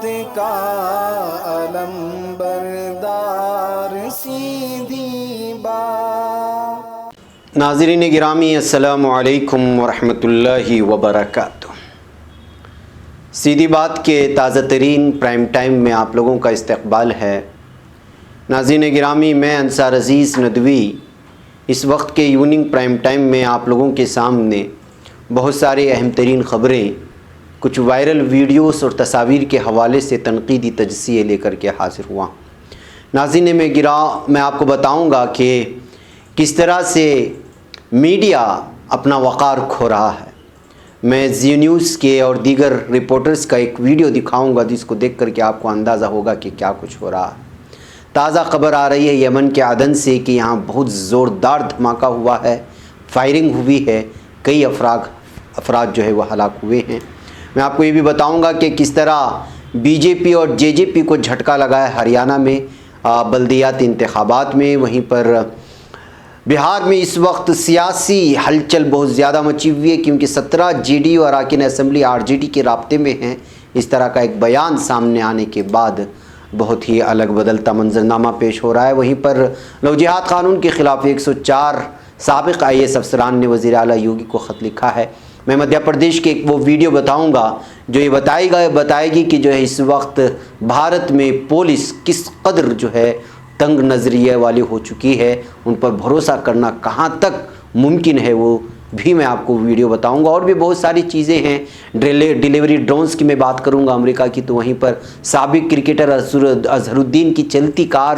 بات کا علم بردار سیدھی بات۔ ناظرین گرامی السلام علیکم ورحمۃ اللہ وبرکاتہ۔ سیدھی بات کے تازہ ترین پرائم ٹائم میں آپ لوگوں کا استقبال ہے۔ ناظرین گرامی، میں انصار عزیز ندوی اس وقت کے ایوننگ پرائم ٹائم میں آپ لوگوں کے سامنے بہت سارے اہم ترین خبریں، کچھ وائرل ویڈیوز اور تصاویر کے حوالے سے تنقیدی تجزیے لے کر کے حاضر ہوا۔ ناظرین میں آپ کو بتاؤں گا کہ کس طرح سے میڈیا اپنا وقار کھو رہا ہے۔ میں زی نیوز کے اور دیگر رپورٹرز کا ایک ویڈیو دکھاؤں گا جس کو دیکھ کر کے آپ کو اندازہ ہوگا کہ کیا کچھ ہو رہا ہے۔ تازہ خبر آ رہی ہے یمن کے عدن سے کہ یہاں بہت زوردار دھماکہ ہوا ہے، فائرنگ ہوئی ہے، کئی افراد جو ہے وہ ہلاک ہوئے ہیں۔ میں آپ کو یہ بھی بتاؤں گا کہ کس طرح بی جے پی اور جے جے پی کو جھٹکا لگا ہے ہریانہ میں بلدیاتی انتخابات میں۔ وہیں پر بہار میں اس وقت سیاسی ہلچل بہت زیادہ مچی ہوئی ہے کیونکہ 17 جے ڈی یو اراکین اسمبلی آر جے ڈی کے رابطے میں ہیں۔ اس طرح کا ایک بیان سامنے آنے کے بعد بہت ہی الگ بدلتا منظرنامہ پیش ہو رہا ہے۔ وہیں پر لو جہاد قانون کے خلاف 104 سابق آئی ایس افسران نے وزیر اعلیٰ یوگی کو خط لکھا ہے۔ میں مدھیہ پردیش کے ایک وہ ویڈیو بتاؤں گا جو یہ بتائے گی کہ جو ہے اس وقت بھارت میں پولیس کس قدر جو ہے تنگ نظریے والی ہو چکی ہے، ان پر بھروسہ کرنا کہاں تک ممکن ہے وہ بھی میں آپ کو ویڈیو بتاؤں گا۔ اور بھی بہت ساری چیزیں ہیں، ڈیلیوری ڈرونز کی میں بات کروں گا امریکہ کی، تو وہیں پر سابق کرکٹر اظہر الدین کی چلتی کار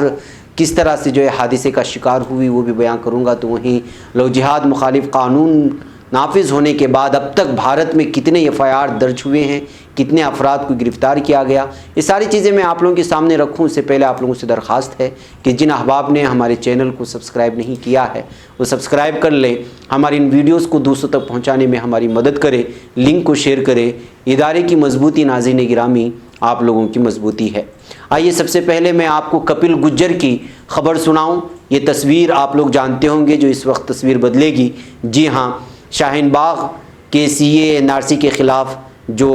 کس طرح سے جو ہے حادثے کا شکار ہوئی وہ بھی بیان کروں گا۔ تو وہیں لو جہاد مخالف قانون نافذ ہونے کے بعد اب تک بھارت میں کتنے ایف آئی آر درج ہوئے ہیں، کتنے افراد کو گرفتار کیا گیا، یہ ساری چیزیں میں آپ لوگوں کے سامنے رکھوں اس سے پہلے آپ لوگوں سے درخواست ہے کہ جن احباب نے ہمارے چینل کو سبسکرائب نہیں کیا ہے وہ سبسکرائب کر لیں، ہماری ان ویڈیوز کو دوسروں تک پہنچانے میں ہماری مدد کرے، لنک کو شیئر کرے۔ ادارے کی مضبوطی ناظرین گرامی آپ لوگوں کی مضبوطی ہے۔ آئیے سب سے پہلے میں آپ کو کپل گجر کی خبر سناؤں۔ یہ تصویر آپ لوگ جانتے ہوں گے جو اس وقت تصویر بدلے گی۔ جی ہاں، شاہین باغ کے سی اے این آر سی کے خلاف جو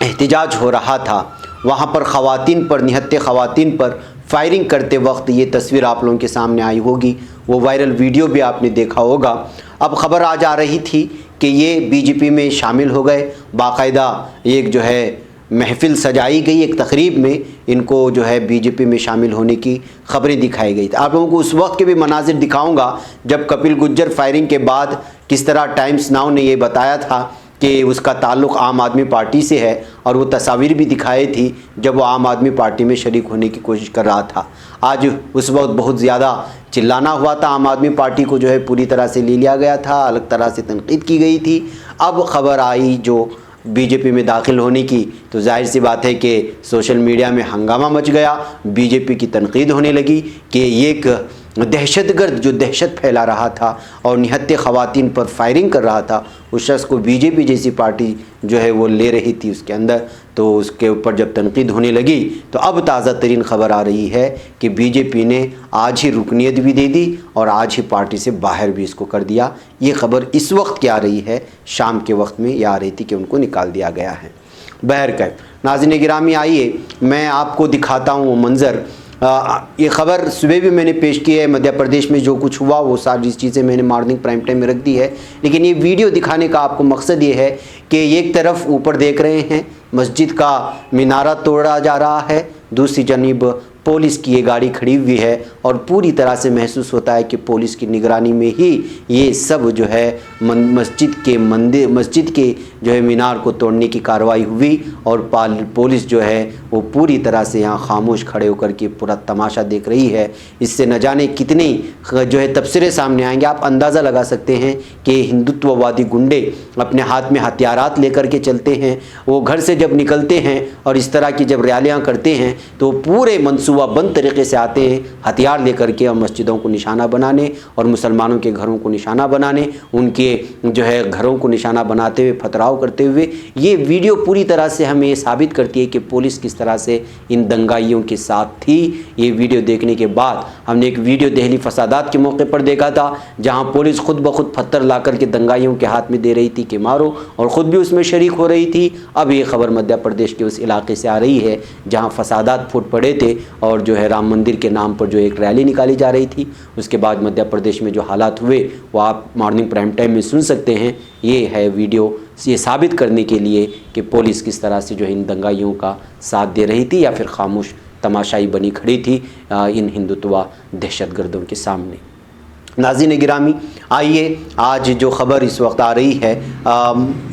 احتجاج ہو رہا تھا وہاں پر نہتے خواتین پر فائرنگ کرتے وقت یہ تصویر آپ لوگوں کے سامنے آئی ہوگی، وہ وائرل ویڈیو بھی آپ نے دیکھا ہوگا۔ اب خبر آ جا رہی تھی کہ یہ بی جے پی میں شامل ہو گئے، باقاعدہ ایک جو ہے محفل سجائی گئی، ایک تقریب میں ان کو جو ہے بی جے پی میں شامل ہونے کی خبریں دکھائی گئی۔ آپ لوگوں کو اس وقت کے بھی مناظر دکھاؤں گا جب کپل گجر فائرنگ کے بعد کس طرح ٹائمز ناؤ نے یہ بتایا تھا کہ اس کا تعلق عام آدمی پارٹی سے ہے، اور وہ تصاویر بھی دکھائی تھی جب وہ عام آدمی پارٹی میں شریک ہونے کی کوشش کر رہا تھا۔ آج اس وقت بہت زیادہ چلانا ہوا تھا، عام آدمی پارٹی کو جو ہے پوری طرح سے لے لیا گیا تھا، الگ طرح سے تنقید کی گئی تھی۔ اب خبر آئی جو بی جے پی میں داخل ہونے کی، تو ظاہر سی بات ہے کہ سوشل میڈیا میں ہنگامہ مچ گیا، بی جے پی کی تنقید ہونے لگی کہ یہ ایک دہشت گرد جو دہشت پھیلا رہا تھا اور نہتے خواتین پر فائرنگ کر رہا تھا، اس شخص کو بی جے پی جیسی پارٹی جو ہے وہ لے رہی تھی اس کے اندر، تو اس کے اوپر جب تنقید ہونے لگی تو اب تازہ ترین خبر آ رہی ہے کہ بی جے پی نے آج ہی رکنیت بھی دے دی اور آج ہی پارٹی سے باہر بھی اس کو کر دیا۔ یہ خبر اس وقت کیا آ رہی ہے، شام کے وقت میں یہ آ رہی تھی کہ ان کو نکال دیا گیا ہے۔ بہرکیف ناظرین گرامی، آئیے میں آپ کو دکھاتا ہوں وہ منظر۔ یہ خبر صبح بھی میں نے پیش کی ہے، مدھیہ پردیش میں جو کچھ ہوا وہ ساری چیزیں میں نے مارننگ پرائم ٹائم میں رکھ دی ہے، لیکن یہ ویڈیو دکھانے کا آپ کو مقصد یہ ہے کہ ایک طرف اوپر دیکھ رہے ہیں مسجد کا مینارہ توڑا جا رہا ہے، دوسری جانب پولیس کی یہ گاڑی کھڑی ہوئی ہے اور پوری طرح سے محسوس ہوتا ہے کہ پولیس کی نگرانی میں ہی یہ سب جو ہے مسجد کے جو ہے مینار کو توڑنے کی کارروائی ہوئی، اور پولیس جو ہے وہ پوری طرح سے یہاں خاموش کھڑے ہو کر کے پورا تماشا دیکھ رہی ہے۔ اس سے نہ جانے کتنے جو ہے تبصرے سامنے آئیں گے۔ آپ اندازہ لگا سکتے ہیں کہ ہندوتو وادی گنڈے اپنے ہاتھ میں ہتھیارات لے کر کے چلتے ہیں، وہ گھر سے جب نکلتے ہیں اور اس طرح کی جب ریالیاں کرتے ہیں تو پورے منصوبے मनसूबा बंद तरीके से आते हैं हथियार लेकर के और मस्जिदों को निशाना बनाने और मुसलमानों के घरों को निशाना बनाने, उनके जो है घरों को निशाना बनाते हुए पथराव करते हुए। ये वीडियो पूरी तरह से हमें ये साबित करती है कि पुलिस किस तरह से इन दंगाइयों के साथ थी। ये वीडियो देखने के बाद हमने एक वीडियो दहली फसादात के मौके पर देखा था, जहाँ पुलिस खुद ब खुद पत्थर ला करके दंगाइयों के हाथ में दे रही थी कि मारो, और ख़ुद भी उसमें शरीक हो रही थी। अब ये खबर मध्य प्रदेश के उस इलाके से आ रही है जहाँ फसादात फूट पड़े थे और जो है राम मंदिर के नाम पर जो एक रैली निकाली जा रही थी। उसके बाद मध्य प्रदेश में जो हालात हुए वो आप मॉर्निंग प्राइम टाइम में सुन सकते हैं। ये है वीडियो ये साबित करने के लिए कि पुलिस किस तरह से जो है इन दंगाइयों का साथ दे रही थी या फिर खामोश तमाशाई बनी खड़ी थी इन हिंदुत्वा दहशतगर्दों के सामने। नाज़रीन गिरामी, आइए आज जो ख़बर इस वक्त आ रही है,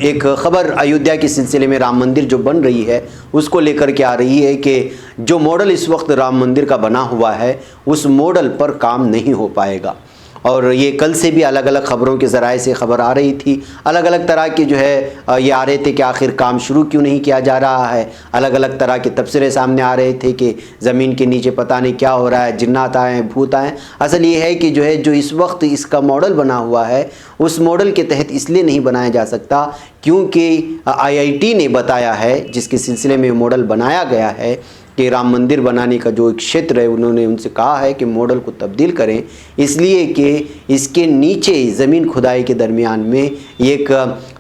एक ख़बर अयोध्या के सिलसिले में राम मंदिर जो बन रही है उसको लेकर के आ रही है कि जो मॉडल इस वक्त राम मंदिर का बना हुआ है उस मॉडल पर काम नहीं हो पाएगा। और ये कल से भी अलग अलग ख़बरों के ज़राए से ख़बर आ रही थी, अलग अलग तरह के जो है ये आ रहे थे कि आखिर काम शुरू क्यों नहीं किया जा रहा है। अलग अलग तरह के तबसरे सामने आ रहे थे कि ज़मीन के नीचे पता नहीं क्या हो रहा है, जिन्नात आए हैं, भूत आए हैं। असल ये है कि जो है जो इस वक्त इसका मॉडल बना हुआ है उस मॉडल के तहत इसलिए नहीं बनाया जा सकता क्योंकि IIT ने बताया है, जिसके सिलसिले में मॉडल बनाया गया है कि राम मंदिर बनाने का जो एक क्षेत्र है उन्होंने उनसे कहा है कि मॉडल को तब्दील करें, इसलिए कि इसके नीचे ज़मीन खुदाई के दरमियान में एक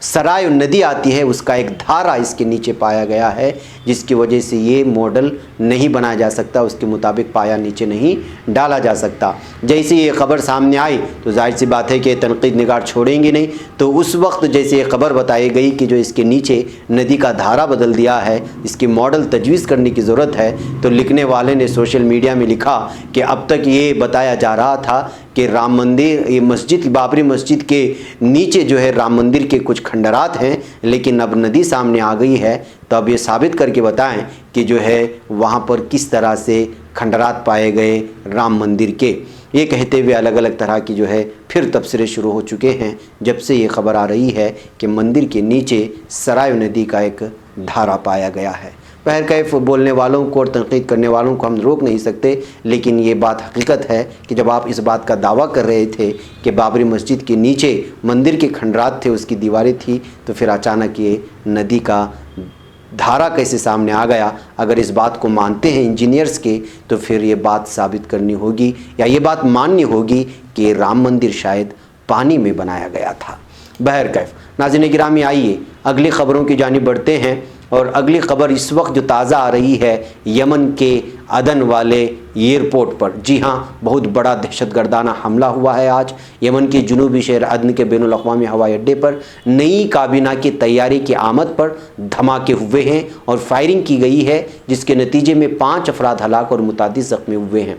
सराय नदी आती है, उसका एक धारा इसके नीचे पाया गया है, जिसकी वजह से ये मॉडल नहीं बनाया जा सकता, उसके मुताबिक पाया नीचे नहीं डाला जा सकता। जैसे ये ख़बर सामने आई तो जाहिर सी बात है कि तनकीद निगार छोड़ेंगे नहीं। तो उस वक्त जैसे ये ख़बर बताई गई कि जो इसके नीचे नदी का धारा बदल दिया है, इसकी मॉडल तजवीज़ करने की ज़रूरत है, तो लिखने वाले ने सोशल मीडिया में लिखा कि अब तक ये बताया जा रहा था कि राम मंदिर, ये मस्जिद, बाबरी मस्जिद के नीचे जो है राम मंदिर के कुछ खंडरात हैं, लेकिन अब नदी सामने आ गई है तो अब ये साबित करके बताएं कि जो है वहाँ पर किस तरह से खंडरात पाए गए राम मंदिर के। ये कहते हुए अलग अलग तरह की जो है फिर तबसरे शुरू हो चुके हैं जब से ये ख़बर आ रही है कि मंदिर के नीचे सराय नदी का एक धारा पाया गया है। बहरकैफ बोलने वालों को और तनकीद करने वालों को हम रोक नहीं सकते, लेकिन ये बात हकीकत है कि जब आप इस बात का दावा कर रहे थे कि बाबरी मस्जिद के नीचे मंदिर के खंडरात थे, उसकी दीवारें थी, तो फिर अचानक ये नदी का धारा कैसे सामने आ गया। अगर इस बात को मानते हैं इंजीनियर्स के तो फिर ये बात साबित करनी होगी या ये बात माननी होगी कि राम मंदिर शायद पानी में बनाया गया था। बहरकैफ नाज़रीन गिरामी, आइए अगली ख़बरों की जानिब बढ़ते हैं। और अगली ख़बर इस वक्त जो ताज़ा आ रही है यमन के अदन वाले एयरपोर्ट पर। जी हाँ, बहुत बड़ा दहशतगर्दाना हमला हुआ है आज यमन के जुनूबी शहर अदन के बैनुल अक़वामी हवाई अड्डे पर। नई काबीना की तैयारी की आमद पर धमाके हुए हैं और फायरिंग की गई है, जिसके नतीजे में 5 अफराद हलाक और मुतादिद ज़ख्मी हुए हैं।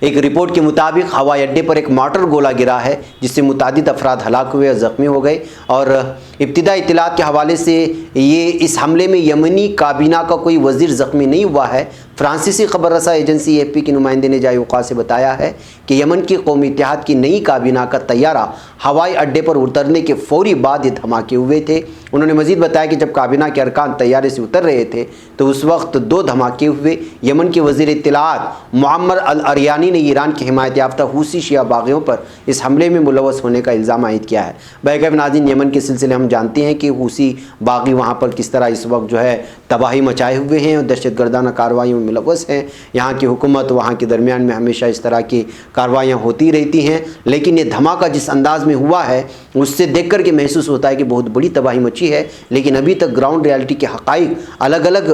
एक रिपोर्ट के मुताबिक हवाई अड्डे पर एक मार्टर गोला गिरा है, जिससे मुतादिद अफराद हलाक हुए और ज़ख्मी हो गए। और इब्तिदाई इत्तलात के हवाले से ये इस हमले में यमनी काबीना का कोई वज़ीर ज़ख्मी नहीं हुआ है। फ्रांसीसी खबर रसा एजेंसी AFP के नुमाइंदे ने जाए वक़ा से बताया है कि यमन की कौमी इत्तेहाद की नई काबीना का तैयारा हवाई अड्डे पर उतरने के फ़ौरी बाद ये धमाके हुए थे। उन्होंने मज़ीद बताया कि जब काबीना के अरकान तैयारे से उतर रहे थे तो उस वक्त 2 धमाके हुए। यमन के वज़ीर इत्तलात मुअम्मर अल-अरयानी ने ईरान के हिमायत याफ्ता हूसी शिया बागियों पर इस हमले में मुलव्वस होने का इल्ज़ाम आयद किया है। बहरकैफ नाज़रीन, यमन के सिलसिले हम जानते हैं कि हूसी बागी वहाँ पर किस तरह इस वक्त जो है तबाही मचाए हुए हैं और दहशतगर्दाना कार्रवाइयों में मुलव्वस हैं। यहाँ की हुकूमत वहाँ के दरमियान में हमेशा इस तरह की कार्रवाइयाँ होती रहती हैं, लेकिन ये धमाका जिस अंदाज़ में हुआ है उससे देख कर के महसूस होता है कि बहुत बड़ी तबाही मची है। लेकिन अभी तक ग्राउंड रियलिटी के हक़ाइक़ अलग अलग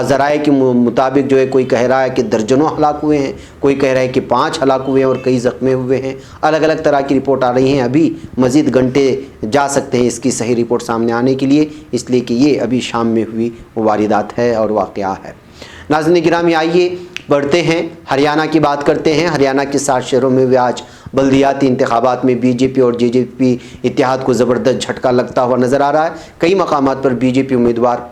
ज़राए के मुताबिक जो है, कोई कह रहा है कि दर्जनों हलाक हुए हैं, कोई कह रहा है कि 5 हलाक हुए हैं और कई ज़ख्मी हुए हैं। अलग अलग तरह की रिपोर्ट आ रही हैं। अभी मज़ीद घंटे जा सकते हैं इसकी सही रिपोर्ट सामने आने के लिए, इसलिए कि ये अभी शाम में हुई वारदात है और वाक़या है। नाज़रीन गिरामी, आइए बढ़ते हैं, हरियाणा की बात करते हैं। हरियाणा के 7 शहरों में भी आज बल्दियाती इंतखाबात में BJP और JJP इत्तेहाद को ज़बरदस्त झटका लगता हुआ नज़र आ रहा है। कई मकामात पर BJP उम्मीदवार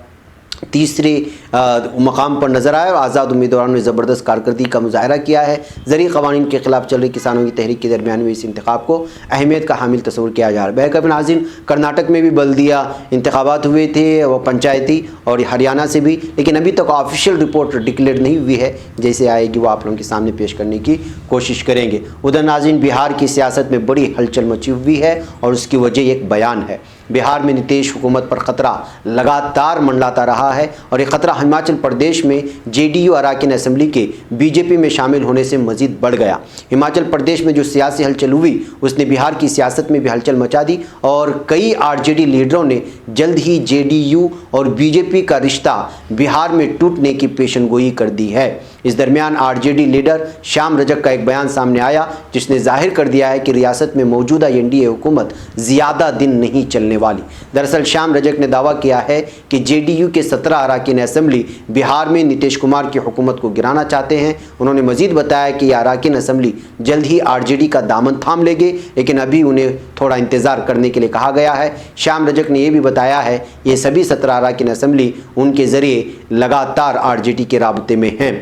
तीसरे مقام پر نظر آئے اور آزاد امیدواروں نے زبردست کارکردگی کا مظاہرہ کیا ہے۔ زرعی قوانین کے خلاف چل رہی کسانوں کی تحریک کے درمیان میں اس انتخاب کو اہمیت کا حامل تصور کیا جا رہا ہے۔ بہرکیف ناظرین، کرناٹک میں بھی بلدیہ انتخابات ہوئے تھے، وہ پنچایتی، اور ہریانہ سے بھی، لیکن ابھی تک آفیشیل رپورٹ ڈکلیئر نہیں ہوئی ہے۔ جیسے آئے گی وہ آپ لوگوں کے سامنے پیش کرنے کی کوشش کریں گے۔ ادھر ناظرین، بہار کی سیاست میں بڑی ہلچل مچی ہوئی ہے اور اس کی وجہ ایک بیان ہے۔ بہار میں نتیش حکومت پر خطرہ لگاتار منڈلاتا رہا ہے اور یہ خطرہ ہماچل پردیش میں JDU اراکین اسمبلی کے BJP میں شامل ہونے سے مزید بڑھ گیا۔ ہماچل پردیش میں جو سیاسی ہلچل ہوئی اس نے بہار کی سیاست میں بھی ہلچل مچا دی اور کئی RJD لیڈروں نے جلد ہی JDU اور BJP کا رشتہ بہار میں ٹوٹنے کی پیشن گوئی کر دی ہے۔ اس درمیان RJD لیڈر شیام رجک کا ایک بیان سامنے آیا جس نے ظاہر کر دیا ہے کہ ریاست میں موجودہ NDA حکومت زیادہ دن نہیں چلنے والی۔ دراصل شیام رجک نے دعویٰ کیا ہے کہ JDU کے 17 اراکین اسمبلی بہار میں نتیش کمار کی حکومت کو گرانا چاہتے ہیں۔ انہوں نے مزید بتایا کہ یہ اراکین اسمبلی جلد ہی RJD کا دامن تھام لے گے، لیکن ابھی انہیں تھوڑا انتظار کرنے کے لیے کہا گیا ہے۔ شیام رجک نے یہ بھی بتایا ہے یہ سبھی 17 اراکین اسمبلی ان کے ذریعے لگاتار RJD کے رابطے میں ہیں۔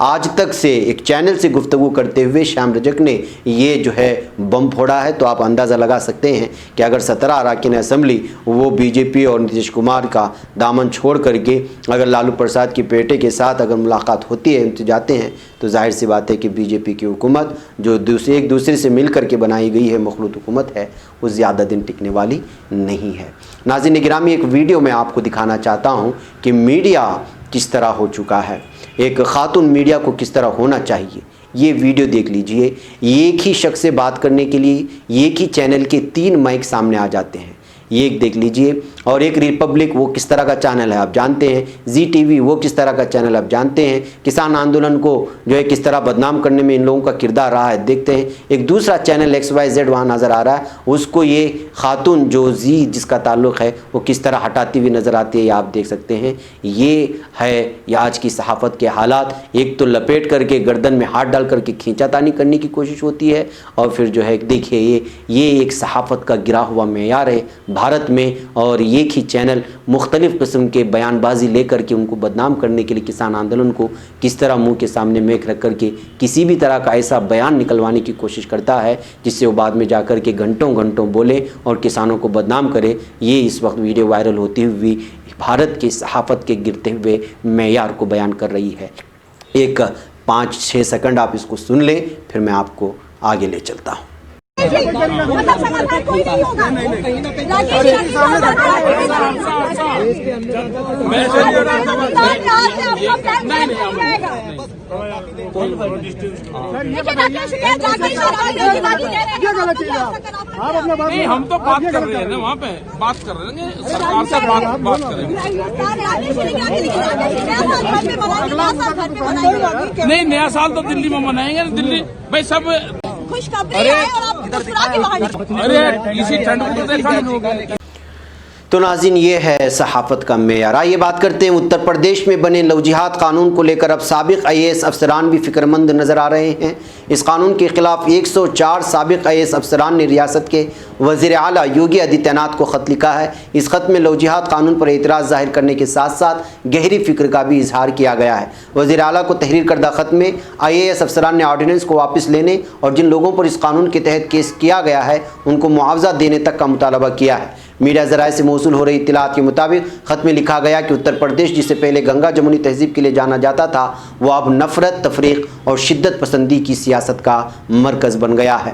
آج تک سے ایک چینل سے گفتگو کرتے ہوئے شیام رجک نے یہ جو ہے بم پھوڑا ہے، تو آپ اندازہ لگا سکتے ہیں کہ اگر 17 اراکین اسمبلی وہ BJP اور نتیش کمار کا دامن چھوڑ کر کے اگر لالو پرساد کی بیٹے کے ساتھ اگر ملاقات ہوتی ہے، ان جاتے ہیں، تو ظاہر سی بات ہے کہ BJP کی حکومت جو ایک دوسرے سے مل کر کے بنائی گئی ہے مخلوط حکومت ہے، وہ زیادہ دن ٹکنے والی نہیں ہے۔ ناظرین گرامی، ایک ویڈیو میں آپ کو دکھانا چاہتا ہوں کہ میڈیا کس طرح ہو چکا ہے، ایک خاتون میڈیا کو کس طرح ہونا چاہیے۔ یہ ویڈیو دیکھ لیجئے، ایک ہی شخص سے بات کرنے کے لیے ایک ہی چینل کے 3 مائک سامنے آ جاتے ہیں۔ ایک دیکھ لیجئے، اور ایک ریپبلک وہ کس طرح کا چینل ہے آپ جانتے ہیں، زی ٹی وی وہ کس طرح کا چینل آپ جانتے ہیں، کسان آندولن کو جو ہے کس طرح بدنام کرنے میں ان لوگوں کا کردار رہا ہے دیکھتے ہیں۔ ایک دوسرا چینل XYZ وہاں نظر آ رہا ہے، اس کو یہ خاتون جو زی جس کا تعلق ہے وہ کس طرح ہٹاتی ہوئی نظر آتی ہے، یہ آپ دیکھ سکتے ہیں۔ یہ ہے یہ آج کی صحافت کے حالات، ایک تو لپیٹ کر کے گردن میں ہاتھ ڈال کر کے کھینچا تانی کرنے کی کوشش ہوتی ہے، اور پھر جو ہے دیکھیے یہ ایک صحافت کا گرا ہوا معیار ہے بھارت میں، اور ایک ہی چینل مختلف قسم کے بیان بازی لے کر کے ان کو بدنام کرنے کے لیے کسان آندولن کو کس طرح منہ کے سامنے میک رکھ کر کے کسی بھی طرح کا ایسا بیان نکلوانے کی کوشش کرتا ہے جس سے وہ بعد میں جا کر کے گھنٹوں گھنٹوں بولے اور کسانوں کو بدنام کرے۔ یہ اس وقت ویڈیو وائرل ہوتی ہوئی بھارت کی صحافت کے گرتے ہوئے معیار کو بیان کر رہی ہے۔ ایک 5-6 سیکنڈ آپ اس کو سن لیں، پھر میں آپ کو آگے لے چلتا ہوں۔ ہم تو بات کر رہے ہیں نا، وہاں پہ بات کر رہے ہیں، سرکار سے بات کریں گے۔ نہیں، نیا سال تو دلی میں منائیں گے، دلی بھائی سب ارے اسی ٹھنڈ کو دیکھا نہیں۔ تو ناظرین یہ ہے صحافت کا معیار۔ آئیے بات کرتے ہیں اتر پردیش میں بنے لو جہاد قانون کو لے کر اب سابق IAS افسران بھی فکر مند نظر آ رہے ہیں۔ اس قانون کے خلاف 104 سابق IAS افسران نے ریاست کے وزیر اعلیٰ یوگی آدتیہ ناتھ کو خط لکھا ہے۔ اس خط میں لو جہاد قانون پر اعتراض ظاہر کرنے کے ساتھ ساتھ گہری فکر کا بھی اظہار کیا گیا ہے۔ وزیر اعلیٰ کو تحریر کردہ خط میں IAS افسران نے آرڈیننس کو واپس لینے اور جن لوگوں پر اس قانون کے تحت کیس کیا گیا ہے ان کو معاوضہ دینے تک کا مطالبہ کیا ہے۔ میڈیا ذرائع سے موصول ہو رہی اطلاعات کے مطابق خط میں لکھا گیا کہ اتر پردیش جسے پہلے گنگا جمنی تہذیب کے لیے جانا جاتا تھا، وہ اب نفرت، تفریق اور شدت پسندی کی سیاست کا مرکز بن گیا ہے۔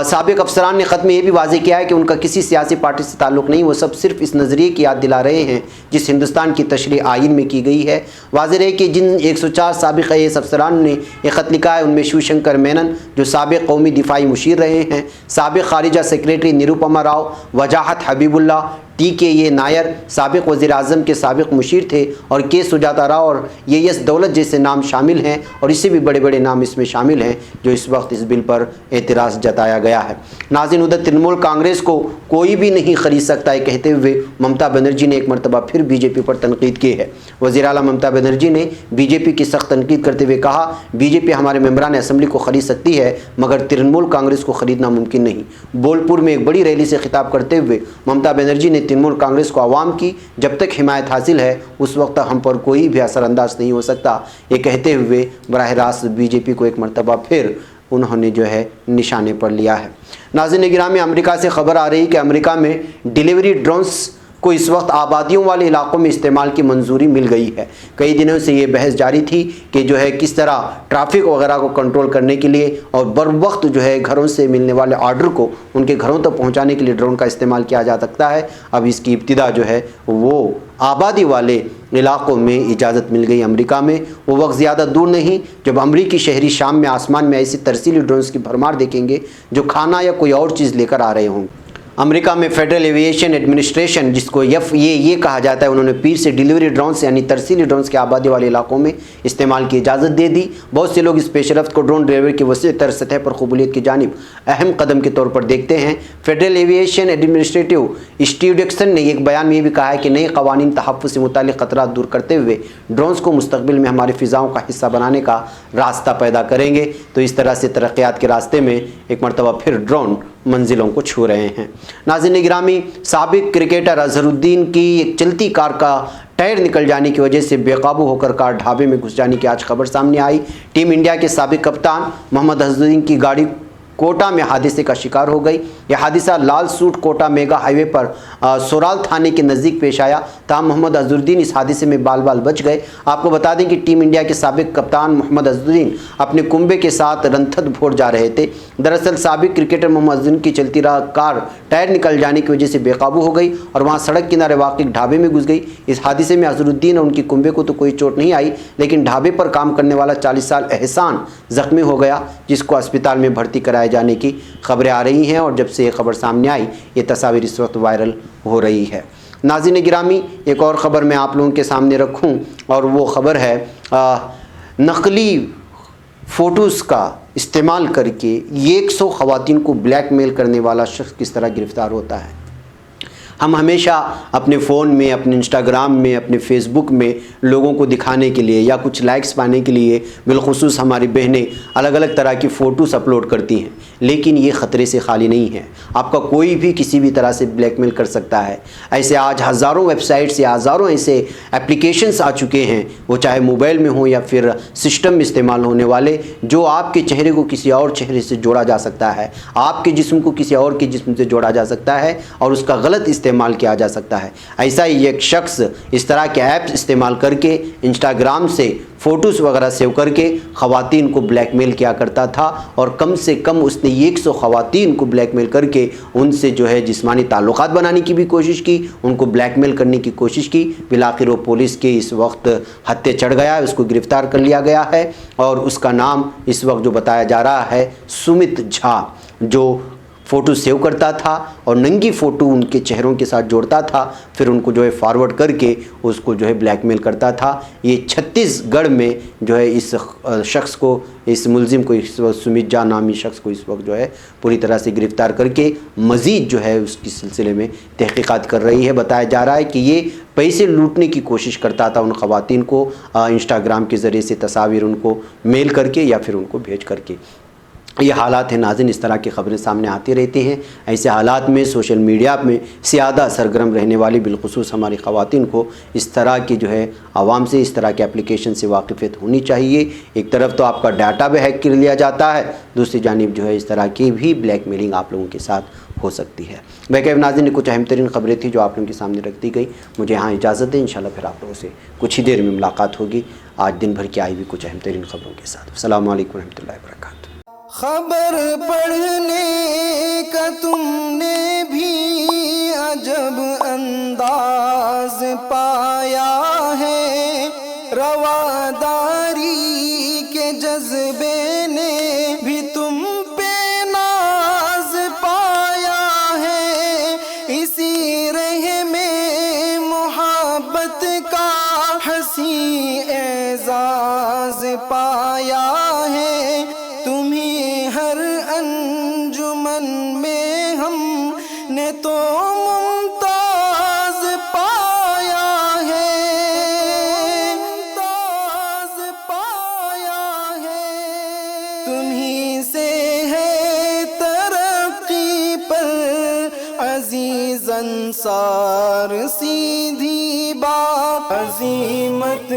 سابق افسران نے خط میں یہ بھی واضح کیا ہے کہ ان کا کسی سیاسی پارٹی سے تعلق نہیں، وہ سب صرف اس نظریے کی یاد دلا رہے ہیں جس ہندوستان کی تشریح آئین میں کی گئی ہے۔ واضح ہے کہ جن 104 سابق IAS افسران نے یہ خط لکھا ہے ان میں شیو شنکر مینن جو سابق قومی دفاعی مشیر رہے ہیں، سابق خارجہ سیکریٹری نروپما راؤ، وجاہت حبیب اللہ، TKA نائر سابق وزیر اعظم کے سابق مشیر تھے، اور کے سجاتا راؤ اور AS دولت جیسے نام شامل ہیں، اور اس سے بھی بڑے بڑے نام اس میں شامل ہیں جو اس وقت اس بل پر اعتراض جتایا گیا ہے۔ ناظرین ادھر ترنمول کانگریس کو کوئی بھی نہیں خرید سکتا ہے کہتے ہوئے ممتا بنرجی نے ایک مرتبہ پھر BJP پر تنقید کی ہے۔ وزیر اعلیٰ ممتا بنرجی نے BJP کی سخت تنقید کرتے ہوئے کہا BJP ہمارے ممبران اسمبلی کو خرید سکتی ہے مگر ترنمول کانگریس کو خریدنا ممکن نہیں۔ بولپور میں ایک بڑی ریلی سے خطاب کرتے ہوئے ممتا بنرجی نے तृणमूल कांग्रेस को आवाम की जब तक हिमायत हासिल है उस वक्त तक हम पर कोई भी असरअंदाज नहीं हो सकता, ये कहते हुए बराह रास्त बीजेपी को एक मरतबा फिर उन्होंने जो है निशाने पर लिया है। नाज़रीन गिरामी, अमेरिका से खबर आ रही कि अमेरिका में डिलीवरी ड्रोन्स को इस वक्त आबादियों वाले इलाकों में इस्तेमाल की मंजूरी मिल गई है। कई दिनों से ये बहस जारी थी कि जो है किस तरह ट्रैफिक वगैरह को कंट्रोल करने के लिए और बर वक्त जो है घरों से मिलने वाले ऑर्डर को उनके घरों तक पहुंचाने के लिए ड्रोन का इस्तेमाल किया जा सकता है। अब इसकी इब्तिदा जो है वो आबादी वाले इलाकों में इजाज़त मिल गई अमेरिका में। वो वक्त ज़्यादा दूर नहीं जब अमरीकी शहरी शाम में आसमान में ऐसी तरसीली ड्रोन्स की भरमार देखेंगे जो खाना या कोई और चीज़ लेकर आ रहे होंगे। अमेरिका में फेडरल एविएशन एडमिनिस्ट्रेशन, जिसको ये कहा जाता है, उन्होंने पीर से डिलीवरी ड्रोन्स यानी तरसीली ड्रोन्स के आबादी वाले इलाकों में इस्तेमाल की इजाज़त दे दी। बहुत से लोग इस पेशरफ्त को ड्रोन डिलीवरी की वसी तर सतह पर कबूलियत की जानिब अहम कदम के तौर पर देखते हैं। Federal aviation administrative Steve Dixon ने एक बयान में ये भी कहा है कि नए कवानीन तहफ़्फ़ुज़ से मुताल्लिक़ ख़तरात दूर करते हुए ड्रोन्स को मुस्तक़बिल में हमारी फ़िज़ाओं का हिस्सा बनाने का रास्ता पैदा करेंगे। तो इस तरह से तरक्यात के रास्ते में एक मरतबा फिर ड्रोन मंजिलों को छू रहे हैं। नाज़रीन गिरामी, साबिक क्रिकेटर अज़हरुद्दीन की एक चलती कार का टायर निकल जाने की वजह से बेकाबू होकर कार ढाबे में घुस जाने की आज खबर सामने आई। टीम इंडिया के साबिक कप्तान मोहम्मद अज़हरुद्दीन की गाड़ी कोटा में हादसे का शिकार हो गई। यह हादसा लाल सूट कोटा मेगा हाईवे पर सोराल थाने के नज़दीक पेश आया। ताहम मोहम्मद अज़हरुद्दीन इस हादसे में बाल बाल बच गए। आपको बता दें कि टीम इंडिया के साबिक कप्तान मोहम्मद अज़हरुद्दीन अपने कुंबे के साथ रंथत भोर जा रहे थे। दरअसल साबिक क्रिकेटर मोहम्मद अज़हरुद्दीन की चलती रहा कार टायर निकल जाने की वजह से बेकाबू हो गई और वहाँ सड़क किनारे वाक़िअ ढाबे में घुस गई। इस हादसे में अज़हरुद्दीन और उनकी कुंबे को तो कोई चोट नहीं आई, लेकिन ढाबे पर काम करने वाला 40 साल एहसान ज़ख्मी हो गया, जिसको अस्पताल में भर्ती कराए जाने की खबरें आ रही हैं। और जब से ये खबर सामने आई, ये तस्वीर इस वक्त वायरल हो रही है। नाज़रीन गिरामी, एक और ख़बर मैं आप लोगों के सामने रखूं और वो ख़बर है नकली फ़ोटोज़ का इस्तेमाल करके 100 ख़वातीन को ब्लैकमेल करने वाला शख्स किस तरह गिरफ़्तार होता है। हम हमेशा अपने फ़ोन में, अपने इंस्टाग्राम में, अपने फेसबुक में लोगों को दिखाने के लिए या कुछ लाइक्स पाने के लिए बिलखुसूस हमारी बहनें अलग अलग तरह की फ़ोटोज़ अपलोड करती हैं, लेकिन ये ख़तरे से खाली नहीं है। आपका कोई भी किसी भी तरह से ब्लैकमेल कर सकता है। ऐसे आज हज़ारों वेबसाइट्स या हज़ारों ऐसे एप्लीकेशंस आ चुके हैं, वो चाहे मोबाइल में हो या फिर सिस्टम में इस्तेमाल होने वाले, जो आपके चेहरे को किसी और चेहरे से जोड़ा जा सकता है, आपके जिस्म को किसी और के जिस्म से जोड़ा जा सकता है और उसका गलत इस्तेमाल किया जा सकता है। ऐसा ही एक शख्स इस तरह के ऐप्स इस्तेमाल करके इंस्टाग्राम से फ़ोटोज़ वगैरह सेव करके ख़वातीन को ब्लैकमेल किया करता था और कम से कम उसने 100 ख़वातीन को ब्लैकमेल करके उनसे जो है जिस्मानी ताल्लुक़ात बनाने की भी कोशिश की, उनको ब्लैकमेल करने की कोशिश की। बिलाखिर वो पुलिस के इस वक्त हत्थे चढ़ गया है, उसको गिरफ़्तार कर लिया गया है और उसका नाम इस वक्त जो बताया जा रहा है सुमित झा, जो फ़ोटो सेव करता था और नंगी फ़ोटो उनके चेहरों के साथ जोड़ता था, फिर उनको जो है फॉरवर्ड करके उसको जो है ब्लैकमेल करता था। ये छत्तीसगढ़ में जो है इस शख्स को, इस मुलजिम को, इस वक्त सुमित झा नामी शख्स को इस वक्त जो है पूरी तरह से गिरफ़्तार करके मज़ीद जो है उसकी सिलसिले में तहक़ीक़ात कर रही है। बताया जा रहा है कि ये पैसे लूटने की कोशिश करता था उन ख़वातीन को इंस्टाग्राम के ज़रिए से तस्वीर उनको मेल करके या फिर उनको भेज करके। ये हालात हैं नाज़रीन, इस तरह की ख़बरें सामने आती रहती हैं। ऐसे हालात में सोशल मीडिया में ज़्यादा सरगर्म रहने वाली बिलखुसूस हमारी ख़वातीन को इस तरह की जो है आवाम से इस तरह के एप्लीकेशन से वाकिफ़ियत होनी चाहिए। एक तरफ तो आपका डाटा भी हैक कर लिया जाता है, दूसरी जानिब जो है इस तरह की भी ब्लैकमेलिंग आप लोगों के साथ हो सकती है। बेक़ैब नाज़रीन, कुछ अहम तरीन ख़बरें थी जो आप लोगों के सामने रख दी गई। मुझे यहाँ इजाज़त दें, इंशाल्लाह फिर आप लोगों से कुछ ही देर में मुलाकात होगी आज दिन भर की आई हुई कुछ अहम तरीन ख़बरों के साथ। अस्सलामु अलैकुम रहमतुल्लाहि व बरकातहू। खबर पढ़ने का तुमने भी अजब अंदाज पाया है, रवादारी के जज्बे ने भी तुम पे नाज पाया है, इसी रह में मोहब्बत का हंसी एजाज पाया है। हर अंजुमन में हमने तो मुमताज पाया है, मुमताज पाया है। तुम्हीं से है तरक्की पर अजीज संसार सीधी बात अजीमत